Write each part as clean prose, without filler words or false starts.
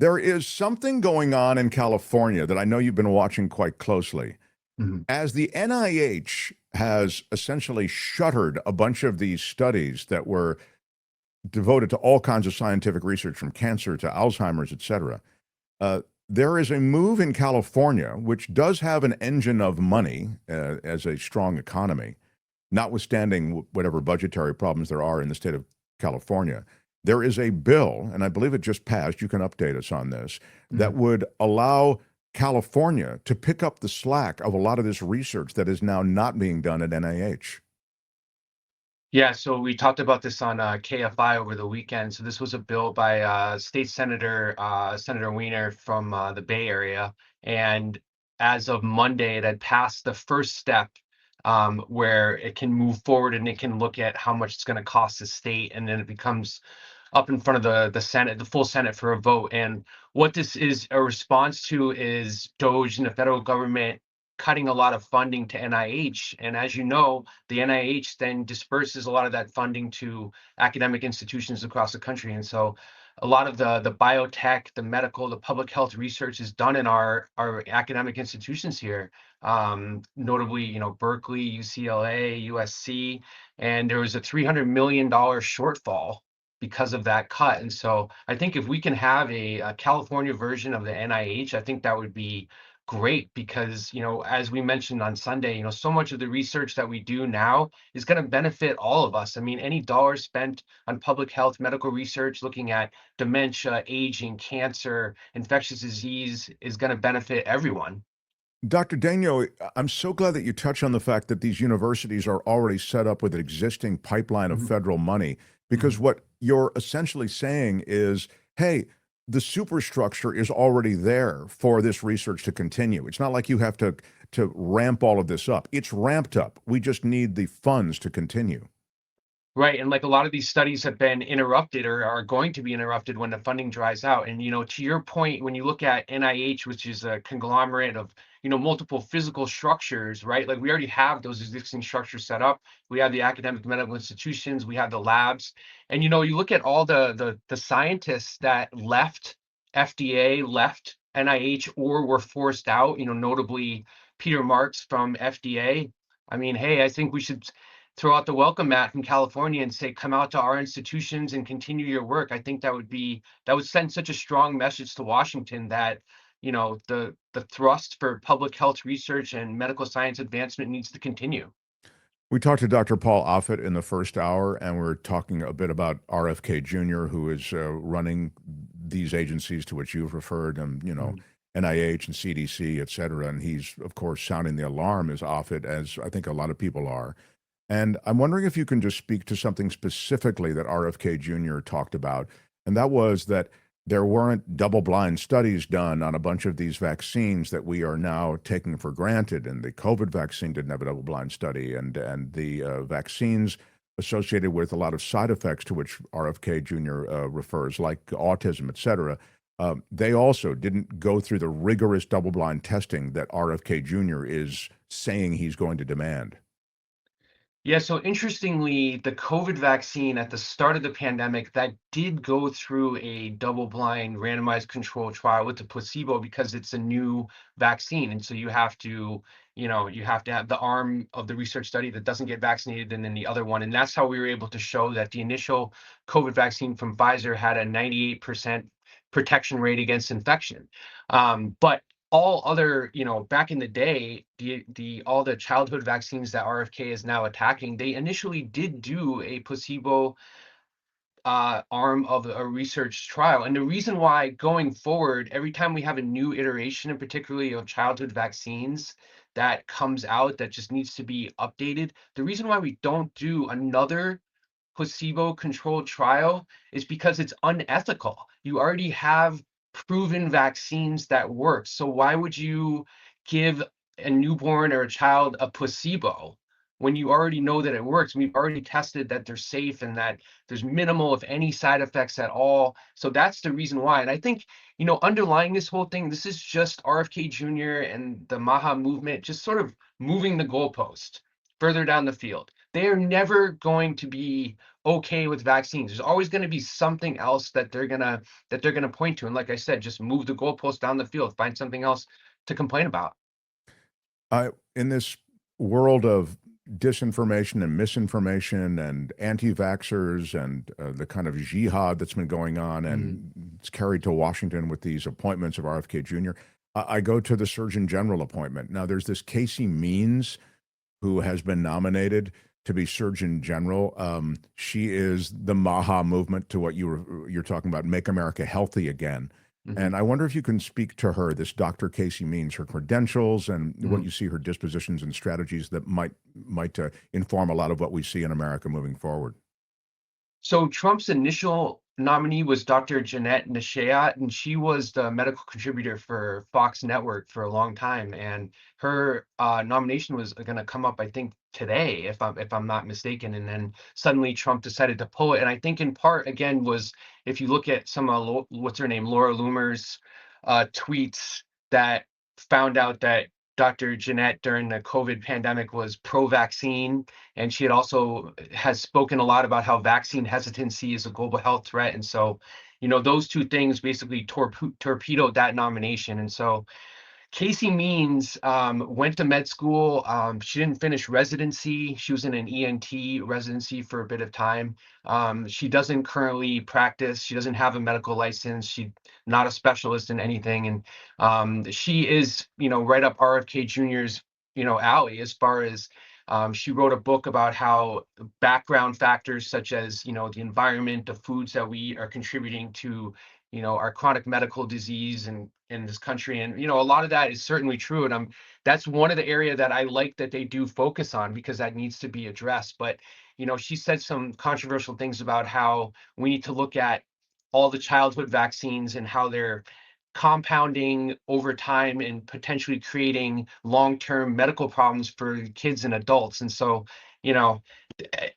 There is something going on in California that I know you've been watching quite closely. Mhm. As the NIH has essentially shuttered a bunch of these studies that were devoted to all kinds of scientific research from cancer to Alzheimer's, et cetera, there is a move in California, which does have an engine of money as a strong economy, notwithstanding whatever budgetary problems there are in the state of California. There is a bill, and I believe it just passed, you can update us on this, that Mhm. would allow California to pick up the slack of a lot of this research that is now not being done at NIH. Yeah, so we talked about this on KFI over the weekend. So this was a bill by State Senator Senator Weiner from the Bay Area, and as of Monday, it had passed the first step where it can move forward and it can look at how much it's going to cost the state, and then it becomes up in front of the Senate, the full Senate for a vote. And what this is a response to is Doge and the federal government cutting a lot of funding to NIH. And as you know, the NIH then disperses a lot of that funding to academic institutions across the country. And so a lot of the biotech, the medical, the public health research is done in our academic institutions here. Notably, Berkeley, UCLA, USC, and there was a $300 million shortfall because of that cut. And so I think if we can have a California version of the NIH, I think that would be great because, as we mentioned on Sunday, so much of the research that we do now is going to benefit all of us. I mean, any dollar spent on public health, medical research, looking at dementia, aging, cancer, infectious disease is going to benefit everyone. Dr. Daignault, I'm so glad that you touch on the fact that these universities are already set up with an existing pipeline of Mhm, federal money, because mhm. what you're essentially saying is, hey, the superstructure is already there for this research to continue. It's not like you have to ramp all of this up. It's ramped up. We just need the funds to continue. Right, and like a lot of these studies have been interrupted or are going to be interrupted when the funding dries out. And to your point, when you look at NIH, which is a conglomerate of multiple physical structures, right? Like we already have those existing structures set up. We have the academic medical institutions, we have the labs, and you look at all the scientists that left FDA, left NIH, or were forced out. Notably Peter Marks from FDA. I mean, hey, I think we should throw out the welcome mat from California and say, come out to our institutions and continue your work. I think that would send such a strong message to Washington that, the thrust for public health research and medical science advancement needs to continue. We talked to Dr. Paul Offit in the first hour, and we're talking a bit about RFK Jr., who is running these agencies to which you've referred, and Mhm. NIH and CDC, et cetera. And he's, of course, sounding the alarm as Offit, as I think a lot of people are. And I'm wondering if you can just speak to something specifically that RFK Jr. talked about, and that was that there weren't double-blind studies done on a bunch of these vaccines that we are now taking for granted. And the COVID vaccine didn't have a double-blind study, and the vaccines associated with a lot of side effects to which RFK Jr. Refers, like autism, et cetera. They also didn't go through the rigorous double-blind testing that RFK Jr. is saying he's going to demand. Yeah, so interestingly, the COVID vaccine at the start of the pandemic that did go through a double-blind randomized control trial with the placebo because it's a new vaccine. And so you have to have the arm of the research study that doesn't get vaccinated and then the other one. And that's how we were able to show that the initial COVID vaccine from Pfizer had a 98% protection rate against infection. But all other, back in the day, the all the childhood vaccines that RFK is now attacking, they initially did do a placebo arm of a research trial. And the reason why going forward, every time we have a new iteration, and particularly of childhood vaccines that comes out that just needs to be updated, the reason why we don't do another placebo-controlled trial is because it's unethical. You already have proven vaccines that work. So why would you give a newborn or a child a placebo when you already know that it works? We've already tested that they're safe and that there's minimal, if any, side effects at all. So that's the reason why. And I think, underlying this whole thing, this is just RFK Jr. and the MAHA movement just sort of moving the goalpost further down the field. they are never going to be okay with vaccines. There's always going to be something else that they're gonna point to. And like I said, just move the goalpost down the field, find something else to complain about. In this world of disinformation and misinformation and anti-vaxxers and the kind of jihad that's been going on Mhm. and it's carried to Washington with these appointments of RFK Jr., I go to the Surgeon General appointment. Now, there's this Casey Means who has been nominated to be Surgeon General. She is the Maha movement to what you're talking about, make America healthy again. And Mhm. I wonder if you can speak to her, this Dr. Casey Means, her credentials and what Mhm. you see her dispositions and strategies that might inform a lot of what we see in America moving forward. So Trump's initial nominee was Dr. Jeanette Nashayat, and she was the medical contributor for Fox Network for a long time. And her nomination was going to come up, I think, today, if I'm not mistaken. And then suddenly Trump decided to pull it. And I think in part, again, was if you look at some what's her name, Laura Loomer's tweets that found out that Dr. Jeanette during the COVID pandemic was pro-vaccine, and she had also has spoken a lot about how vaccine hesitancy is a global health threat. And so, those two things basically torpedoed that nomination. And so Casey Means went to med school. She didn't finish residency. She was in an ENT residency for a bit of time. She doesn't currently practice. She doesn't have a medical license. She's not a specialist in anything, and she is, right up RFK Jr.'s, alley as far as. She wrote a book about how background factors such as, the environment, the foods that we are contributing to, our chronic medical disease in this country. And a lot of that is certainly true, and that's one of the area that I like that they do focus on, because that needs to be addressed. But she said some controversial things about how we need to look at all the childhood vaccines and how they're compounding over time and potentially creating long-term medical problems for kids and adults. And so, you know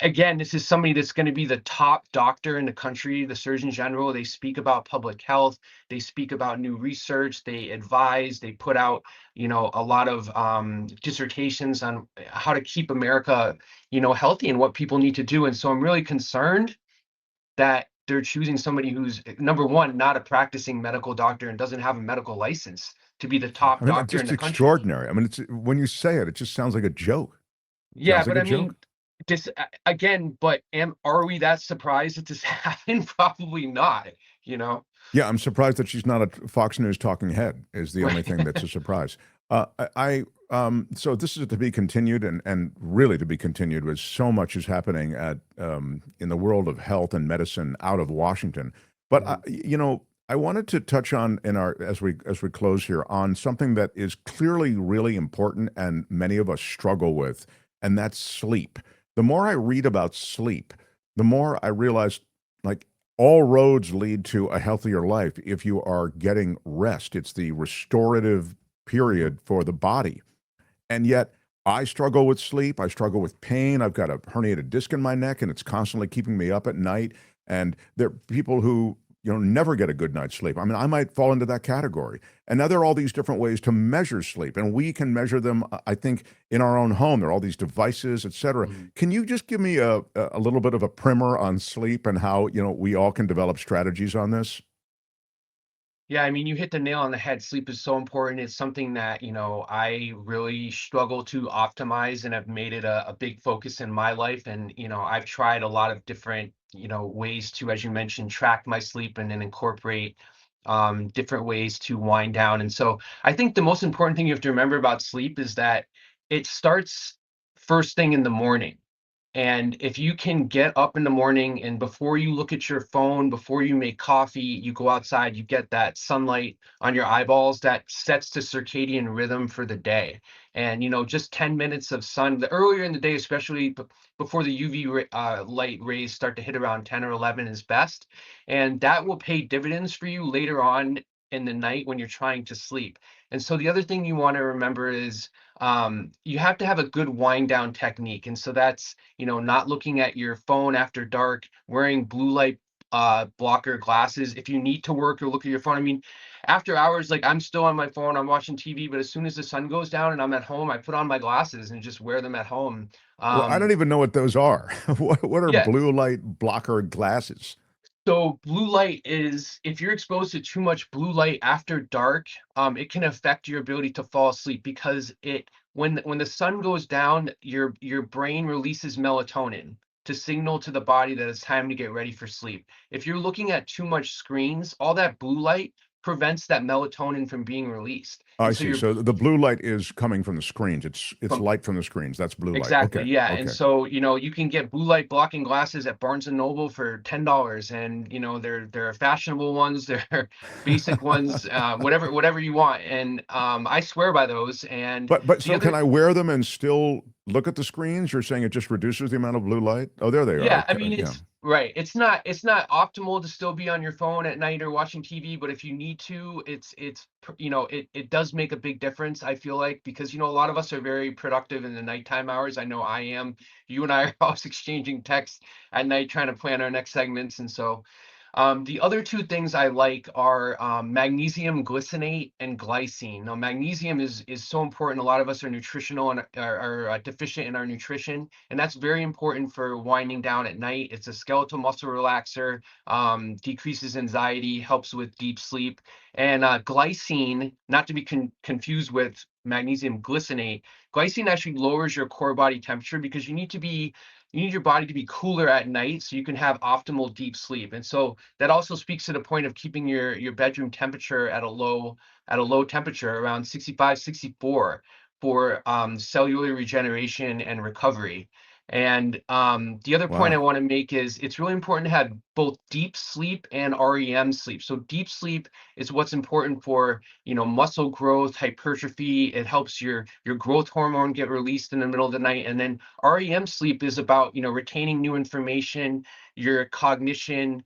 again, this is somebody that's going to be the top doctor in the country, the Surgeon General. They speak about public health, they speak about new research, they advise, they put out, a lot of dissertations on how to keep America, healthy and what people need to do. And so I'm really concerned that they're choosing somebody who's, number one, not a practicing medical doctor and doesn't have a medical license to be the top I mean, it's doctor in just the country. extraordinary. I mean, it's when you say it, it just sounds like a joke. Yeah, Sounds like but a I mean, joke. just again, but are we that surprised that this happened? Probably not, you know? Yeah, I'm surprised that she's not a Fox News talking head is the only Right. thing that's a surprise. So this is to be continued and really to be continued with so much is happening in the world of health and medicine out of Washington. But Mhm. I wanted to touch on in our as we close here on something that is clearly really important and many of us struggle with, and that's sleep. The more I read about sleep, the more I realize like all roads lead to a healthier life if you are getting rest. It's the restorative Mhm. period for the body. And yet, I struggle with sleep. I struggle with pain. I've got a herniated disc in my neck, and it's constantly keeping me up at night. And there are people who never get a good night's sleep. I mean, I might fall into that category. And now there are all these different ways to measure sleep, and we can measure them. I think in our own home, there are all these devices, et cetera. Mhm. Can you just give me a little bit of a primer on sleep and how we all can develop strategies on this? Yeah, I mean, you hit the nail on the head. Sleep is so important. It's something that, I really struggle to optimize and have made it a big focus in my life. And, I've tried a lot of different, ways to, as you mentioned, track my sleep and then incorporate different ways to wind down. And so I think the most important thing you have to remember about sleep is that it starts first thing in the morning. And if you can get up in the morning and before you look at your phone, before you make coffee, you go outside, you get that sunlight on your eyeballs, that sets the circadian rhythm for the day. And, just 10 minutes of sun, the earlier in the day, especially before the light rays start to hit around 10 or 11 is best. And that will pay dividends for you later on in the night when you're trying to sleep. And so the other thing you want to remember is you have to have a good wind down technique. And so that's, not looking at your phone after dark, wearing blue light blocker glasses if you need to work or look at your phone. I mean, after hours, like I'm still on my phone, I'm watching TV, but as soon as the sun goes down and I'm at home, I put on my glasses and just wear them at home. Well, I don't Um, even know what those are. What are yeah, blue light blocker glasses? so blue light is if you're exposed to too much blue light after dark, it can affect your ability to fall asleep because it when the sun goes down, your brain releases melatonin to signal to the body that it's time to get ready for sleep. If you're looking at too much screens, all that blue light prevents that melatonin from being released. Oh, I And so see. you're So the blue light is coming from the screens. It's from light from the screens. That's blue light. exactly, Okay. yeah, and Okay. so, you can get blue light blocking glasses at Barnes& and Noble for $10, and, there are fashionable ones, there are basic ones, whatever you want, and, I swear by those, and But the so can other I wear them and still look at the screens? You're saying it just reduces the amount of blue light? Oh, there they are. Yeah, I Okay. mean, Yeah. it's right. It's not optimal to still be on your phone at night or watching TV, but if you need to, it does make a big difference, I feel like, because a lot of us are very productive in the nighttime hours. I know I am. You and I are always exchanging texts at night trying to plan our next segments, and so the other two things I like are magnesium glycinate and glycine. Now, magnesium is so important. A lot of us are nutritional and are deficient in our nutrition, and that's very important for winding down at night. It's a skeletal muscle relaxer, decreases anxiety, helps with deep sleep. And glycine, not to be confused with magnesium glycinate, glycine actually lowers your core body temperature because you need your body to be cooler at night so you can have optimal deep sleep. And so that also speaks to the point of keeping your bedroom temperature at a low temperature around 65, 64 for cellular regeneration and recovery. And the other point I Wow. want to make is it's really important to have both deep sleep and REM sleep. So deep sleep is what's important for muscle growth, hypertrophy. It helps your growth hormone get released in the middle of the night, and then REM sleep is about retaining new information, your cognition,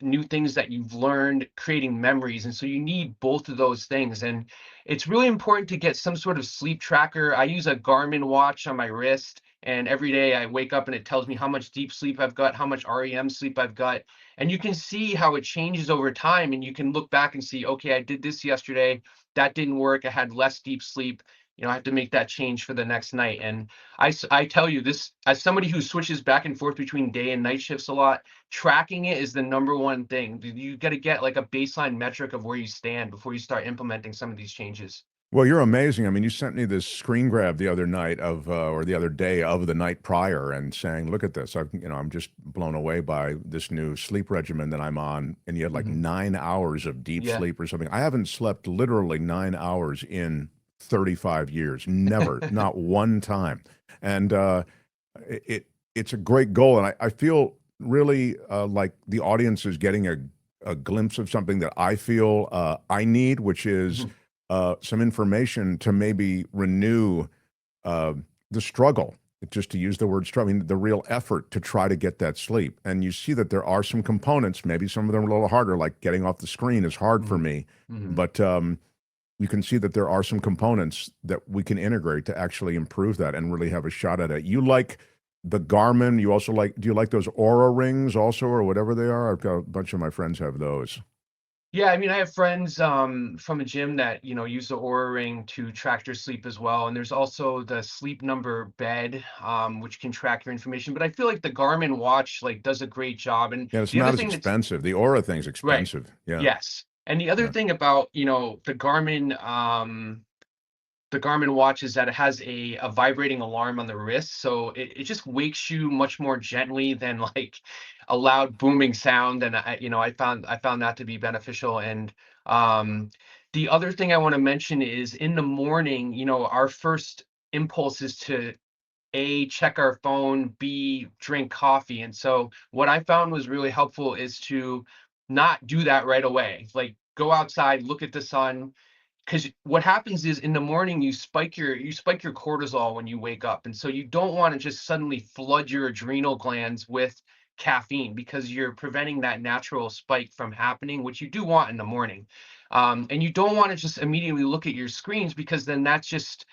new things that you've learned, creating memories, and so you need both of those things. And it's really important to get some sort of sleep tracker. I use a Garmin watch on my wrist, and every day I wake up and it tells me how much deep sleep I've got, how much REM sleep I've got, and you can see how it changes over time. And you can look back and see, okay, I did this yesterday, that didn't work. I had less deep sleep. I have to make that change for the next night. And I tell you this as somebody who switches back and forth between day and night shifts a lot, tracking it is the number one thing. You got to get like a baseline metric of where you stand before you start implementing some of these changes. Well, you're amazing. I mean, you sent me this screen grab the other night or the other day of the night prior, and saying, "Look at this. I'm just blown away by this new sleep regimen that I'm on." And you had like Hmm. 9 hours of deep Yeah. sleep or something. I haven't slept literally 9 hours in 35 years. Never, not one time. And it's a great goal, and I feel really like the audience is getting a glimpse of something that I feel I need, which is Mhm. some information to maybe renew uh, the struggle, just to use the word struggle, I mean, the real effort to try to get that sleep. And you see that there are some components, maybe some of them are a little harder, like getting off the screen is hard for Mhm. me, Mhm. but you can see that there are some components that we can integrate to actually improve that and really have a shot at it. You like the Garmin, you also do you like those Aura rings also, or whatever they are? I've got a bunch of my friends have those. Yeah, I mean, I have friends from a gym that use the Aura Ring to track their sleep as well, and there's also the Sleep Number bed, which can track your information. But I feel like the Garmin watch like does a great job. And Yeah, it's the other not as thing that's expensive. The Aura thing's right, expensive. Yeah, yes, and the other yeah. thing about the Garmin watch is that it has a vibrating alarm on the wrist, so it just wakes you much more gently than like a loud booming sound. And I found that to be beneficial. And um, the other thing I want to mention is in the morning, our first impulse is to a check our phone, b drink coffee. And so what I found was really helpful is to not do that right away. Like go outside, look at the sun, because what happens is in the morning you spike your cortisol when you wake up, and so you don't want to just suddenly flood your adrenal glands with caffeine because you're preventing that natural spike from happening, which you do want in the morning. And you don't want to just immediately look at your screens because then that's just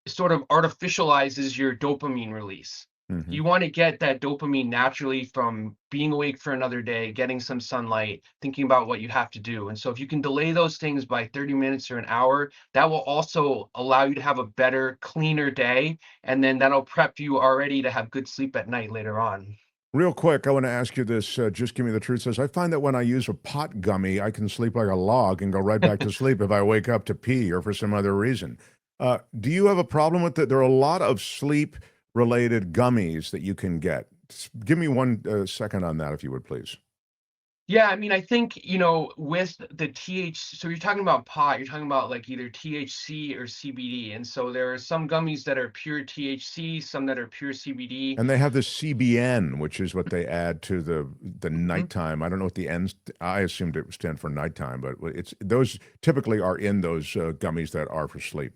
sort of artificializes your dopamine release. Hmm. You want to get that dopamine naturally from being awake for another day, getting some sunlight, thinking about what you have to do. And so if you can delay those things by 30 minutes or an hour, that will also allow you to have a better, cleaner day. And then that'll prep you already to have good sleep at night later on. Real quick, I want to ask you this. Just give me the truth. Says I find that when I use a pot gummy, I can sleep like a log and go right back to sleep if I wake up to pee or for some other reason. Do you have a problem with that? There are a lot of sleep-related gummies that you can get. Give me one second on that, if you would, please. Yeah, I mean, I think, with the so you're talking about pot, you're talking about like either THC or CBD. And so there are some gummies that are pure THC, some that are pure CBD. And they have the CBN, which is what they add to the nighttime. I don't know what the N's. I assumed it would stand for nighttime, but it's those typically are in those gummies that are for sleep.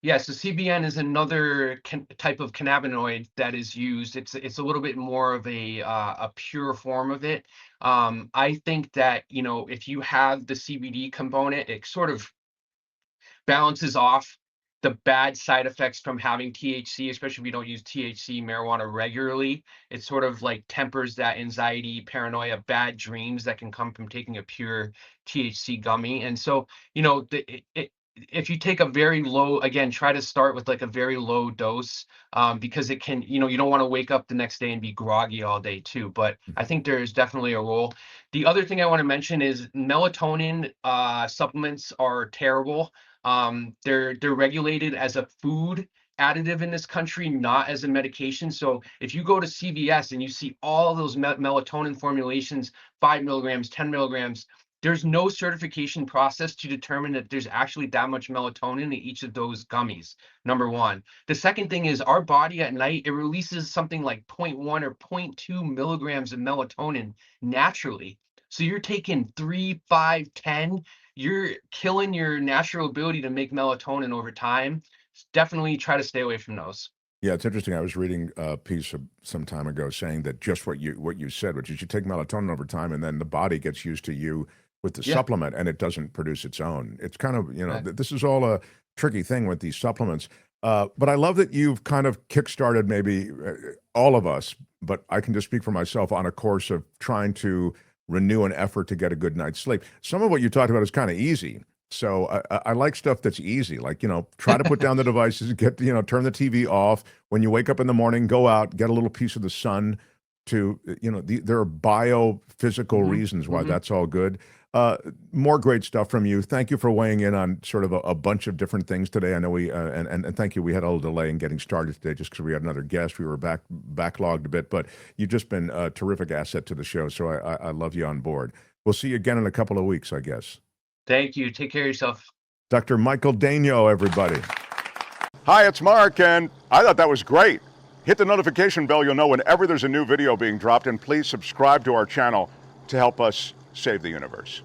Yeah, so CBN is another type of cannabinoid that is used. It's a little bit more of a pure form of it. I think that if you have the CBD component, it sort of balances off the bad side effects from having THC, especially if you don't use THC marijuana regularly. It sort of like tempers that anxiety, paranoia, bad dreams that can come from taking a pure THC gummy. And so, if you take a very low, again, try to start with like a very low dose, because it can, you don't want to wake up the next day and be groggy all day too. But I think there is definitely a role. The other thing I want to mention is melatonin supplements are terrible. They're regulated as a food additive in this country, not as a medication. So if you go to CVS and you see all those melatonin formulations, 5 milligrams, 10 milligrams, there's no certification process to determine that there's actually that much melatonin in each of those gummies. Number one. The second thing is our body at night, it releases something like zero point 0.1 or zero point 0.2 milligrams of melatonin naturally. So you're taking 3, 5, 10, you're killing your natural ability to make melatonin over time. Definitely try to stay away from those. Yeah, it's interesting. I was reading a piece some time ago saying that just what you said, which is you take melatonin over time, and then the body gets used to you with the Yeah. supplement, and it doesn't produce its own. It's kind of Right. this is all a tricky thing with these supplements. But I love that you've kind of kickstarted maybe all of us, but I can just speak for myself on a course of trying to renew an effort to get a good night's sleep. Some of what you talked about is kind of easy. So I like stuff that's easy, like, try to put down the devices, turn the TV off. When you wake up in the morning, go out, get a little piece of the sun to, there are biophysical Hmm. reasons why Hmm. that's all good. More great stuff from you. Thank you for weighing in on sort of a bunch of different things today. I know and thank you. We had a little delay in getting started today just because we had another guest. We were backlogged a bit, but you've just been a terrific asset to the show. So I love you on board. We'll see you again in a couple of weeks, I guess. Thank you. Take care of yourself. Dr. Michael Daignault, everybody. Hi, it's Mark, and I thought that was great. Hit the notification bell, you'll know whenever there's a new video being dropped, and please subscribe to our channel to help us save the universe.